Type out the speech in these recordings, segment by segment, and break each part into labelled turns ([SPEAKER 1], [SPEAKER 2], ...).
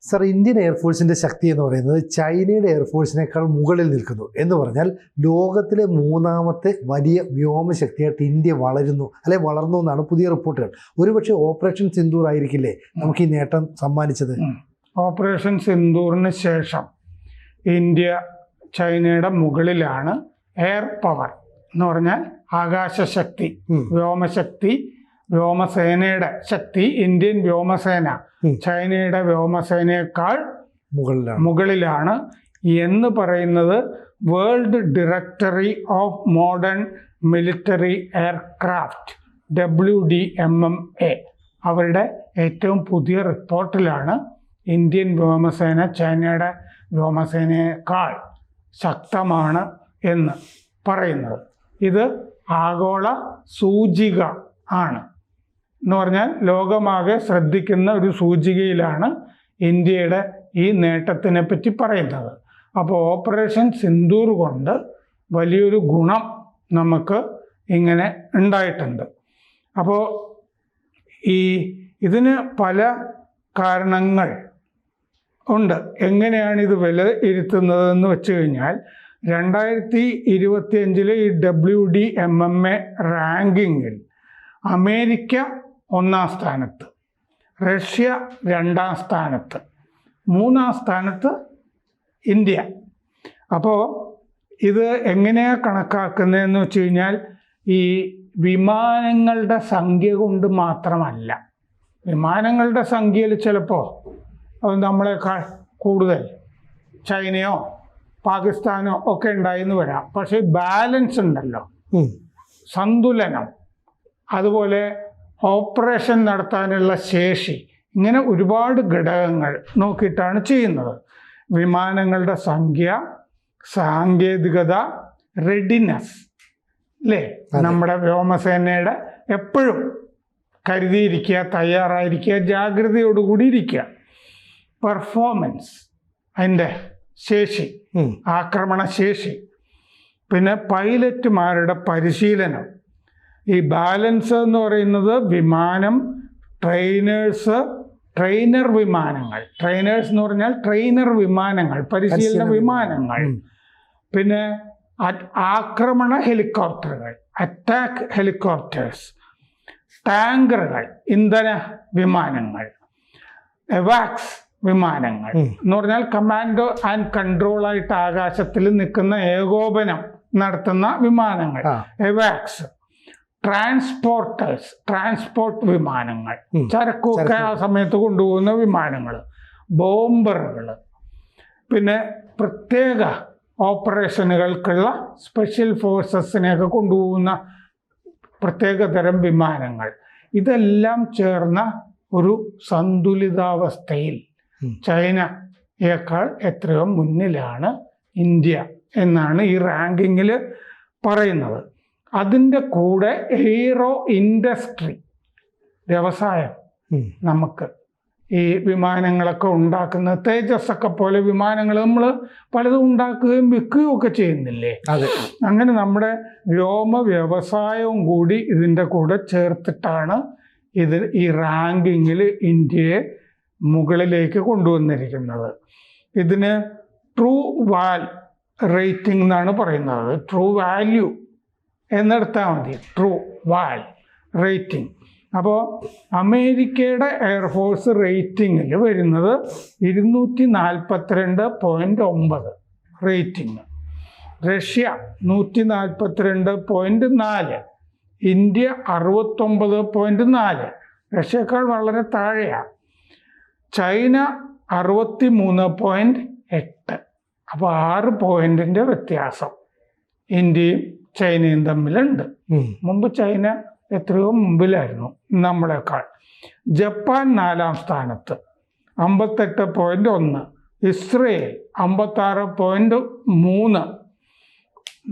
[SPEAKER 1] Sir, Indian എയർഫോഴ്സിൻ്റെ ശക്തി എന്ന് പറയുന്നത് ചൈനയുടെ എയർഫോഴ്സിനേക്കാൾ മുകളിൽ നിൽക്കുന്നു എന്ന് പറഞ്ഞാൽ ലോകത്തിലെ മൂന്നാമത്തെ വലിയ വ്യോമശക്തിയായിട്ട് ഇന്ത്യ വളരുന്നു വളർന്നു എന്നാണ് പുതിയ റിപ്പോർട്ടുകൾ. ഒരുപക്ഷെ ഓപ്പറേഷൻ സിന്ദൂർ ആയിരിക്കില്ലേ നമുക്ക് ഈ നേട്ടം സമ്മാനിച്ചത്?
[SPEAKER 2] ഓപ്പറേഷൻ സിന്ദൂറിന് ശേഷം ഇന്ത്യ ചൈനയുടെ മുകളിലാണ്. എയർ പവർ എന്ന് പറഞ്ഞാൽ ആകാശശക്തി, വ്യോമശക്തി, വ്യോമസേനയുടെ ശക്തി. ഇന്ത്യൻ വ്യോമസേന ചൈനയുടെ വ്യോമസേനയേക്കാൾ മുകളിലാണ് എന്ന് പറയുന്നത് world directory of modern military aircraft WDMMA അവരുടെ ഏറ്റവും പുതിയ റിപ്പോർട്ടിലാണ് ഇന്ത്യൻ വ്യോമസേന ചൈനയുടെ വ്യോമസേനയേക്കാൾ ശക്തമാണ് എന്ന് പറയുന്നത്. ഇത് ആഗോള സൂചിക ആണ് എന്ന് പറഞ്ഞാൽ ലോകമാകെ ശ്രദ്ധിക്കുന്ന ഒരു സൂചികയിലാണ് ഇന്ത്യയുടെ ഈ നേട്ടത്തിനെ പറ്റി പറയുന്നത്. അപ്പോൾ ഓപ്പറേഷൻ സിന്ദൂർ കൊണ്ട് വലിയൊരു ഗുണം നമുക്ക് ഇങ്ങനെ ഉണ്ടായിട്ടുണ്ട്. അപ്പോൾ ഇതിന് പല കാരണങ്ങൾ ഉണ്ട്. എങ്ങനെയാണ് ഇത് വിലയിരുത്തുന്നതെന്ന് വെച്ച് കഴിഞ്ഞാൽ 2025 ഈ WDMMA റാങ്കിങ്ങിൽ അമേരിക്ക 1-ാം സ്ഥാനത്ത്, റഷ്യ 2-ാം സ്ഥാനത്ത്, 3-ാം സ്ഥാനത്ത് ഇന്ത്യ. അപ്പോൾ ഇത് എങ്ങനെയാണ് കണക്കാക്കുന്നതെന്ന് വെച്ച് കഴിഞ്ഞാൽ ഈ വിമാനങ്ങളുടെ സംഖ്യ കൊണ്ട് മാത്രമല്ല. വിമാനങ്ങളുടെ സംഖ്യയിൽ ചിലപ്പോൾ നമ്മളെക്കാൾ കൂടുതൽ ചൈനയോ പാകിസ്ഥാനോ ഒക്കെ ഉണ്ടായിന്ന് വരാം. പക്ഷേ ബാലൻസ് ഉണ്ടല്ലോ, സന്തുലനം, അതുപോലെ ഓപ്പറേഷൻ നടത്താനുള്ള ശേഷി, ഇങ്ങനെ ഒരുപാട് ഘടകങ്ങൾ നോക്കിയിട്ടാണ് ചെയ്യുന്നത്. വിമാനങ്ങളുടെ സംഖ്യ, സാങ്കേതികത, റെഡിനെസ് അല്ലേ, നമ്മുടെ വ്യോമസേനയുടെ എപ്പോഴും കരുതിയിരിക്കുക, തയ്യാറായിരിക്കുക, ജാഗ്രതയോടുകൂടി ഇരിക്കുക. പെർഫോമൻസ്, അതിൻ്റെ ശേഷി, ആക്രമണശേഷി, പിന്നെ പൈലറ്റുമാരുടെ പരിശീലനം. ഈ ബാലൻസ് എന്ന് പറയുന്നത് വിമാനം, ട്രെയിനർ വിമാനങ്ങൾ, ട്രെയിനേഴ്സ് എന്ന് പറഞ്ഞാൽ ട്രെയിനർ വിമാനങ്ങൾ, പരിശീലന വിമാനങ്ങൾ, പിന്നെ ആക്രമണ ഹെലികോപ്റ്ററുകൾ, അറ്റാക്ക് ഹെലികോപ്റ്റേഴ്സ്, ടാങ്കറുകൾ, ഇന്ധന വിമാനങ്ങൾ, എവാക്സ് വിമാനങ്ങൾ എന്ന് പറഞ്ഞാൽ കമാൻഡോ ആൻഡ് കൺട്രോൾ ആയിട്ട് ആകാശത്തിൽ നിൽക്കുന്ന ഏകോപനം നടത്തുന്ന വിമാനങ്ങൾ, എവാക്സ്, ട്രാൻസ്പോർട്ടേഴ്സ്, ട്രാൻസ്പോർട്ട് വിമാനങ്ങൾ, ചരക്കൊക്കെ ആ സമയത്ത് കൊണ്ടുപോകുന്ന വിമാനങ്ങൾ, ബോംബറുകൾ, പിന്നെ പ്രത്യേക ഓപ്പറേഷനുകൾക്കുള്ള സ്പെഷ്യൽ ഫോഴ്സസിനെയൊക്കെ കൊണ്ടുപോകുന്ന പ്രത്യേക തരം വിമാനങ്ങൾ. ഇതെല്ലാം ചേർന്ന ഒരു സന്തുലിതാവസ്ഥയിൽ ചൈനയേക്കാൾ എത്രയോ മുന്നിലാണ് ഇന്ത്യ എന്നാണ് ഈ റാങ്കിങ്ങിൽ പറയുന്നത്. അതിൻ്റെ കൂടെ എയ്റോ ഇൻഡസ്ട്രി, വ്യവസായം, നമുക്ക് ഈ വിമാനങ്ങളൊക്കെ ഉണ്ടാക്കുന്ന തേജസ്സൊക്കെ പോലെ വിമാനങ്ങൾ നമ്മൾ പലതും ഉണ്ടാക്കുകയും വിൽക്കുകയും ഒക്കെ ചെയ്യുന്നില്ലേ? അങ്ങനെ നമ്മുടെ വ്യോമ വ്യവസായവും കൂടി ഇതിൻ്റെ കൂടെ ചേർത്തിട്ടാണ് ഈ റാങ്കിങ്ങിൽ ഇന്ത്യയെ മുകളിലേക്ക് കൊണ്ടുവന്നിരിക്കുന്നത്. ഇതിന് ട്രൂ വാൽ റേറ്റിംഗ് എന്നാണ് പറയുന്നത്. ട്രൂ വാല്യൂ എന്നെടുത്താൽ മതി, ട്രൂ വാൽ റേറ്റിംഗ്. അപ്പോൾ അമേരിക്കയുടെ എയർഫോഴ്സ് റേറ്റിങ്ങിൽ വരുന്നത് 242.9 റേറ്റിംഗ്, റഷ്യ 142.4, ഇന്ത്യ 69.4, റഷ്യക്കാൾ വളരെ താഴെയാണ്. ചൈന 63.8. അപ്പോൾ 6 പോയിന്റിൻ്റെ വ്യത്യാസം ഇന്ത്യയും ചൈനയും തമ്മിലുണ്ട്. മുമ്പ് ചൈന എത്രയോ മുമ്പിലായിരുന്നു നമ്മളെക്കാൾ. ജപ്പാൻ 4-ാം സ്ഥാനത്ത് 58.1, ഇസ്രയേൽ 56.3,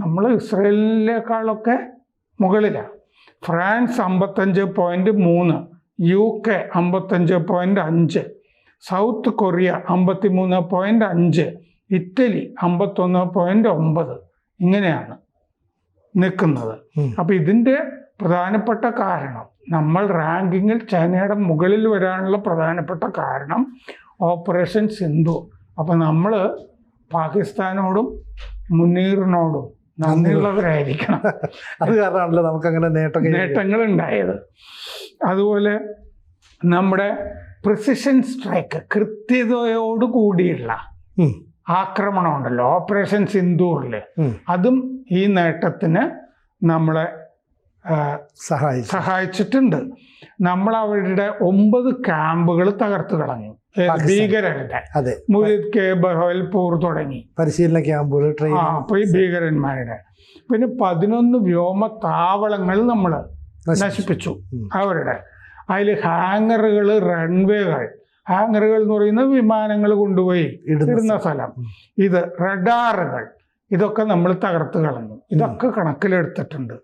[SPEAKER 2] നമ്മൾ ഇസ്രയേലിനേക്കാളൊക്കെ മുകളിലാണ്. France 55.3, UK 55.5, south Korea 53.5, Italy 51.9, ഇങ്ങനെയാണ് നിൽക്കുന്നത്. അപ്പം ഇതിൻ്റെ പ്രധാനപ്പെട്ട കാരണം, നമ്മൾ റാങ്കിങ്ങിൽ ചൈനയുടെ മുകളിൽ വരാനുള്ള പ്രധാനപ്പെട്ട കാരണം ഓപ്പറേഷൻ സിന്ധു. അപ്പം നമ്മൾ പാകിസ്ഥാനോടും മുനീറിനോടും നന്ദിയുള്ളവരായിരിക്കണം.
[SPEAKER 1] അത് കാരണമാണല്ലോ നമുക്ക് അങ്ങനെ
[SPEAKER 2] നേട്ടങ്ങൾ ഉണ്ടായത്. അതുപോലെ നമ്മുടെ പ്രിസിഷൻ സ്ട്രൈക്ക്, കൃത്യതയോട് കൂടിയുള്ള ആക്രമണം ഉണ്ടല്ലോ ഓപ്പറേഷൻ സിന്ദൂറിൽ, അതും ഈ നേട്ടത്തിന് നമ്മളെ സഹായിച്ചിട്ടുണ്ട്. നമ്മൾ അവരുടെ 9 ക്യാമ്പുകൾ തകർത്ത് കളഞ്ഞു ഭീകരരുടെ. മുരിദ് കെ ബഹവൽപൂർ തുടങ്ങി
[SPEAKER 1] പരിശീലന ക്യാമ്പുകൾ,
[SPEAKER 2] അപ്പൊ ഈ ഭീകരന്മാരുടെ. പിന്നെ 11 വ്യോമത്താവളങ്ങൾ നമ്മൾ നശിപ്പിച്ചു അവരുടെ. അതിൽ ഹാങ്ങറുകൾ, റൺവേകൾ, ഹാങ്ങറുകൾ എന്ന് പറയുന്ന വിമാനങ്ങൾ കൊണ്ടുപോയി ഇടുന്ന സ്ഥലം, ഇത് റഡാറുകൾ, ഇതൊക്കെ നമ്മൾ തകർത്ത് കളഞ്ഞു. ഇതൊക്കെ കണക്കിലെടുത്തിട്ടുണ്ട്.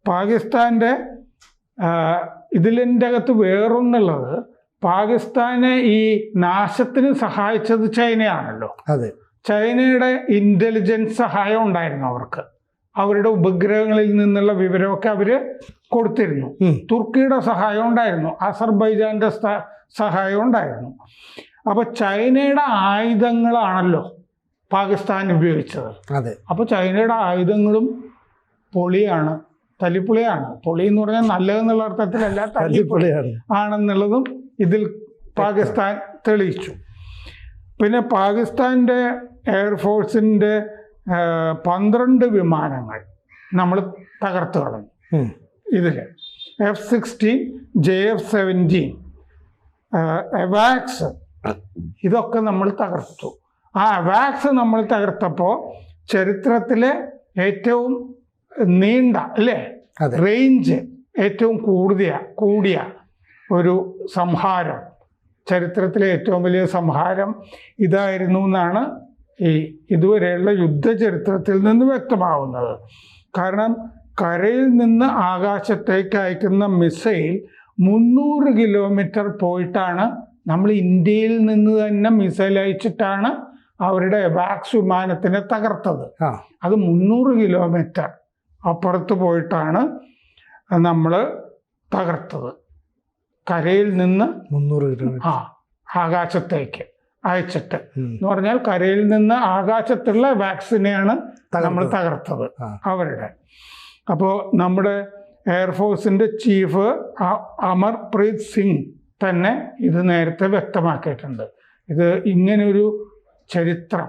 [SPEAKER 2] പാകിസ്ഥാൻ്റെ ഇതിൻ്റെ അകത്ത് വേറൊന്നുള്ളത്, പാകിസ്ഥാനെ ഈ നാശത്തിന് സഹായിച്ചത് ചൈനയാണല്ലോ. ചൈനയുടെ ഇൻ്റലിജൻസ് സഹായം ഉണ്ടായിരുന്നു അവർക്ക്. അവരുടെ ഉപഗ്രഹങ്ങളിൽ നിന്നുള്ള വിവരമൊക്കെ അവർ കൊടുത്തിരുന്നു. തുർക്കിയുടെ സഹായം ഉണ്ടായിരുന്നു, അസർബൈജാൻ്റെ സഹായം ഉണ്ടായിരുന്നു. അപ്പോൾ ചൈനയുടെ ആയുധങ്ങളാണല്ലോ പാകിസ്ഥാൻ ഉപയോഗിച്ചത്. അപ്പോൾ ചൈനയുടെ ആയുധങ്ങളും പൊളിയാണ്, തല്ലിപ്പൊളിയാണ്. പൊളി എന്ന് പറഞ്ഞാൽ നല്ലതെന്നുള്ള അർത്ഥത്തിലല്ല, തല്ലിപ്പൊളിയാണ് ആണെന്നുള്ളതും ഇതിൽ പാകിസ്ഥാൻ തെളിയിച്ചു. പിന്നെ പാകിസ്ഥാൻ്റെ എയർഫോഴ്സിൻ്റെ 12 വിമാനങ്ങൾ നമ്മൾ തകർത്ത് കളഞ്ഞു. ഇതിൽ F-16, JF-17, അവാക്സ്, ഇതൊക്കെ നമ്മൾ തകർത്തു. ആ അവാക്സ് നമ്മൾ തകർത്തപ്പോൾ ചരിത്രത്തിലെ ഏറ്റവും നീണ്ട റേഞ്ച് ഏറ്റവും കൂടിയ ഒരു സംഹാരം, ചരിത്രത്തിലെ ഏറ്റവും വലിയ സംഹാരം ഇതായിരുന്നു എന്നാണ് ഇതുവരെയുള്ള യുദ്ധചരിത്രത്തിൽ നിന്ന് വ്യക്തമാവുന്നത്. കാരണം കരയിൽ നിന്ന് ആകാശത്തേക്ക് അയക്കുന്ന മിസൈൽ 300 കിലോമീറ്റർ പോയിട്ടാണ്, നമ്മൾ ഇന്ത്യയിൽ നിന്ന് തന്നെ മിസൈൽ അയച്ചിട്ടാണ് അവരുടെ വാക്സ് വിമാനത്തിനെ തകർത്തത്. അത് 300 കിലോമീറ്റർ അപ്പുറത്ത് പോയിട്ടാണ് നമ്മൾ തകർത്തത്. കരയിൽ നിന്ന് 300 കിലോമീറ്റർ ആകാശത്തേക്ക് അയച്ചിട്ട് എന്ന് പറഞ്ഞാൽ കരയിൽ നിന്ന് ആകാശത്തുള്ള വാക്സിനെയാണ് നമ്മൾ തകർത്തത് അവരുടെ. അപ്പോൾ നമ്മുടെ എയർഫോഴ്സിൻ്റെ ചീഫ് അമർപ്രീത് സിംഗ് തന്നെ ഇത് നേരത്തെ വ്യക്തമാക്കിയിട്ടുണ്ട്. ഇത് ഇങ്ങനൊരു ചരിത്രം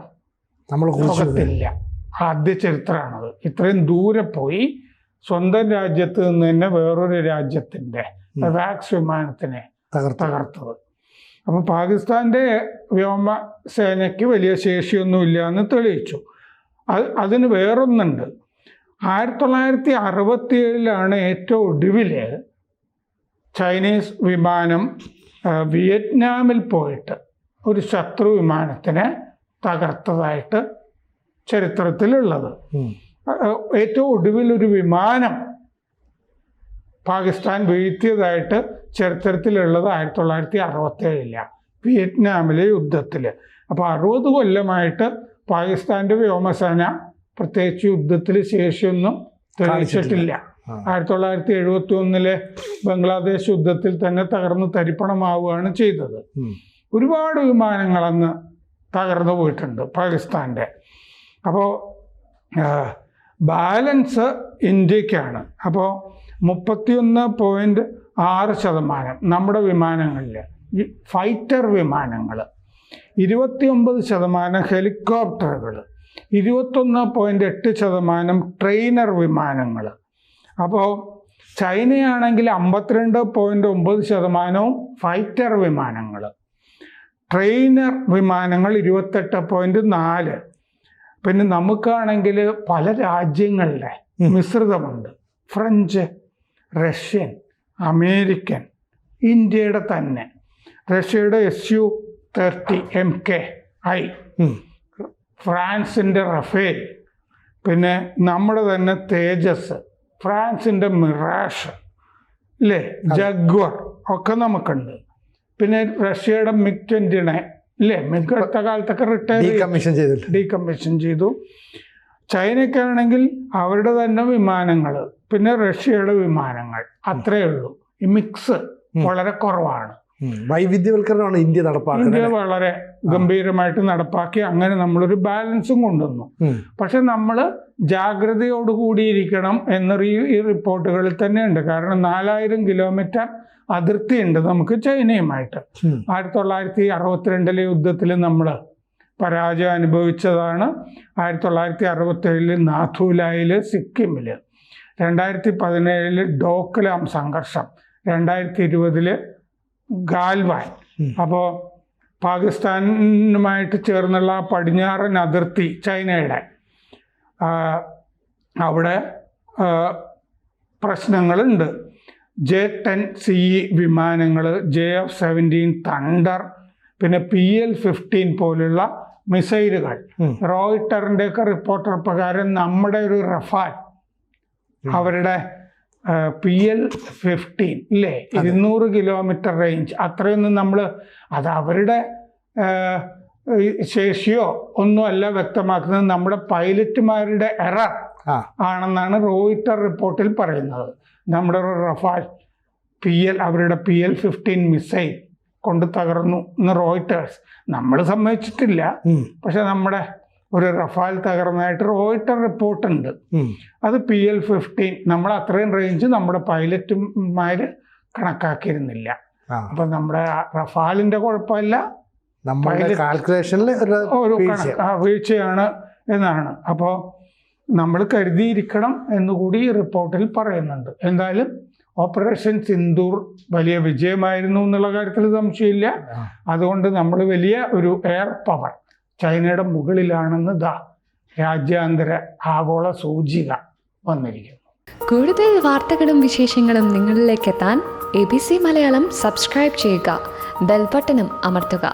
[SPEAKER 2] ലോകത്തില്ല, ആദ്യ ചരിത്രമാണത്. ഇത്രയും ദൂരെ പോയി സ്വന്തം രാജ്യത്ത് നിന്ന് തന്നെ വേറൊരു രാജ്യത്തിൻ്റെ വാക്സ് വിമാനത്തിനെ തകർത്തത്. അപ്പോൾ പാകിസ്ഥാൻ്റെ വ്യോമസേനയ്ക്ക് വലിയ ശേഷിയൊന്നുമില്ല എന്ന് തെളിയിച്ചു. അതിന് വേറൊന്നുണ്ട്. 1967 ഏറ്റവും ഒടുവിൽ ചൈനീസ് വിമാനം വിയറ്റ്നാമിൽ പോയിട്ട് ഒരു ശത്രു വിമാനത്തിനെ തകർത്തതായിട്ട് ചരിത്രത്തിലുള്ളത്. ഏറ്റവും ഒടുവിൽ ഒരു വിമാനം പാകിസ്ഥാൻ വീഴ്ത്തിയതായിട്ട് ചരിത്രത്തിലുള്ളത് 1967 വിയറ്റ്നാമിലെ യുദ്ധത്തിൽ. അപ്പോൾ 60 കൊല്ലമായിട്ട് പാകിസ്ഥാൻ്റെ വ്യോമസേന പ്രത്യേകിച്ച് യുദ്ധത്തിൽ ശേഷിയൊന്നും തെളിയിച്ചിട്ടില്ല. 1971 ബംഗ്ലാദേശ് യുദ്ധത്തിൽ തന്നെ തകർന്ന് തരിപ്പണമാവുകയാണ് ചെയ്തത്. ഒരുപാട് വിമാനങ്ങളന്ന് തകർന്നു പോയിട്ടുണ്ട് പാകിസ്ഥാൻ്റെ. അപ്പോൾ ബാലൻസ് ഇന്ത്യക്കാണ്. അപ്പോൾ 31.6% നമ്മുടെ വിമാനങ്ങളിൽ ഫൈറ്റർ വിമാനങ്ങൾ, 29% ഹെലികോപ്റ്ററുകൾ, 21.8% ട്രെയിനർ വിമാനങ്ങൾ. അപ്പോൾ ചൈനയാണെങ്കിൽ 52.9% ഫൈറ്റർ വിമാനങ്ങൾ, ട്രെയിനർ വിമാനങ്ങൾ 28.4. പിന്നെ നമുക്കാണെങ്കിൽ പല രാജ്യങ്ങളിലെ മിശ്രിതമുണ്ട്. ഫ്രഞ്ച്, റഷ്യൻ, അമേരിക്കൻ, ഇന്ത്യയുടെ തന്നെ റഷ്യയുടെ Su-30 MKI, ഫ്രാൻസിൻ്റെ റഫേൽ, പിന്നെ നമ്മുടെ തന്നെ തേജസ്, ഫ്രാൻസിൻ്റെ മിറാഷ് ഇല്ലേ, ജഗ്വർ ഒക്കെ നമുക്കുണ്ട്. പിന്നെ റഷ്യയുടെ MiG-29 ഇല്ലേ, മിഗ് അടുത്ത കാലത്തൊക്കെ ഡീകമ്മീഷൻ ചെയ്തു. ചൈനയ്ക്കാണെങ്കിൽ അവരുടെ തന്നെ വിമാനങ്ങൾ, പിന്നെ റഷ്യയുടെ വിമാനങ്ങൾ, അത്രയേ ഉള്ളൂ. ഈ മിക്സ് വളരെ കുറവാണ്.
[SPEAKER 1] വൈവിധ്യവൽക്കരണമാണ് ഇന്ത്യ നടപ്പാക്കുന്നത്.
[SPEAKER 2] ഇന്ത്യ വളരെ ഗംഭീരമായിട്ട് നടപ്പാക്കി അങ്ങനെ നമ്മളൊരു ബാലൻസും കൊണ്ടുവന്നു. പക്ഷെ നമ്മൾ ജാഗ്രതയോടുകൂടിയിരിക്കണം എന്ന ഈ റിപ്പോർട്ടുകളിൽ തന്നെ ഉണ്ട്. കാരണം 4000 കിലോമീറ്റർ അതിർത്തിയുണ്ട് നമുക്ക് ചൈനയുമായിട്ട്. 1962 യുദ്ധത്തിൽ നമ്മൾ പരാജയം അനുഭവിച്ചതാണ്. 1967 നാഥുലായിൽ സിക്കിമിൽ, 2017 ഡോക്ലാം സംഘർഷം, 2020 ഗാൽവാൻ. അപ്പോൾ പാകിസ്ഥാനുമായിട്ട് ചേർന്നുള്ള പടിഞ്ഞാറൻ അതിർത്തി ചൈനയുടെ അവിടെ പ്രശ്നങ്ങളുണ്ട്. J-10C വിമാനങ്ങൾ, JF-17 തണ്ടർ, പിന്നെ PL-15 പോലുള്ള മിസൈലുകൾ. റോയിട്ടറിൻ്റെ ഒക്കെ റിപ്പോർട്ടർ പ്രകാരം നമ്മുടെ ഒരു റഫാൽ അവരുടെ PL-15 ഇല്ലേ 200 കിലോമീറ്റർ റേഞ്ച്, അത്രയൊന്നും നമ്മൾ അത് അവരുടെ ശേഷിയോ ഒന്നുമല്ല വ്യക്തമാക്കുന്നത്, നമ്മുടെ പൈലറ്റുമാരുടെ എറർ ആണെന്നാണ് റോയിട്ടർ റിപ്പോർട്ടിൽ പറയുന്നത്. നമ്മുടെ ഒരു റഫാൽ അവരുടെ PL-15 മിസൈൽ കൊണ്ട് തകർന്നു എന്ന് റോയിട്ടേഴ്സ്. നമ്മൾ സമ്മതിച്ചിട്ടില്ല, പക്ഷെ നമ്മുടെ ഒരു റഫാൽ തകർന്നതായിട്ട് റോയിട്ടർ റിപ്പോർട്ടുണ്ട്. അത് PL-15 നമ്മൾ അത്രയും റേഞ്ച് നമ്മുടെ പൈലറ്റുമാർ കണക്കാക്കിയിരുന്നില്ല. അപ്പൊ നമ്മുടെ റഫാലിന്റെ കുഴപ്പമില്ല,
[SPEAKER 1] കാൽക്കുലേഷനിൽ ഒരു
[SPEAKER 2] വീഴ്ചയാണ് എന്നാണ്. അപ്പോൾ നമ്മൾ കരുതിയിരിക്കണം എന്നുകൂടി ഈ റിപ്പോർട്ടിൽ പറയുന്നുണ്ട്. എന്തായാലും ഓപ്പറേഷൻ സിന്ദൂർ വലിയ വിജയമായിരുന്നു എന്നുള്ള കാര്യത്തിൽ സംശയമില്ല. അതുകൊണ്ട് നമ്മൾ വലിയ ഒരു എയർ പവർ ചൈനയുടെ മുകളിലാണെന്ന് രാജ്യാന്തര ആഗോള സൂചിക വന്നിരിക്കുന്നു.
[SPEAKER 3] കൂടുതൽ വാർത്തകളും വിശേഷങ്ങളും നിങ്ങളിലേക്ക് എത്താൻ ABC മലയാളം സബ്സ്ക്രൈബ് ചെയ്യുക, ബെൽ ബട്ടണും അമർത്തുക.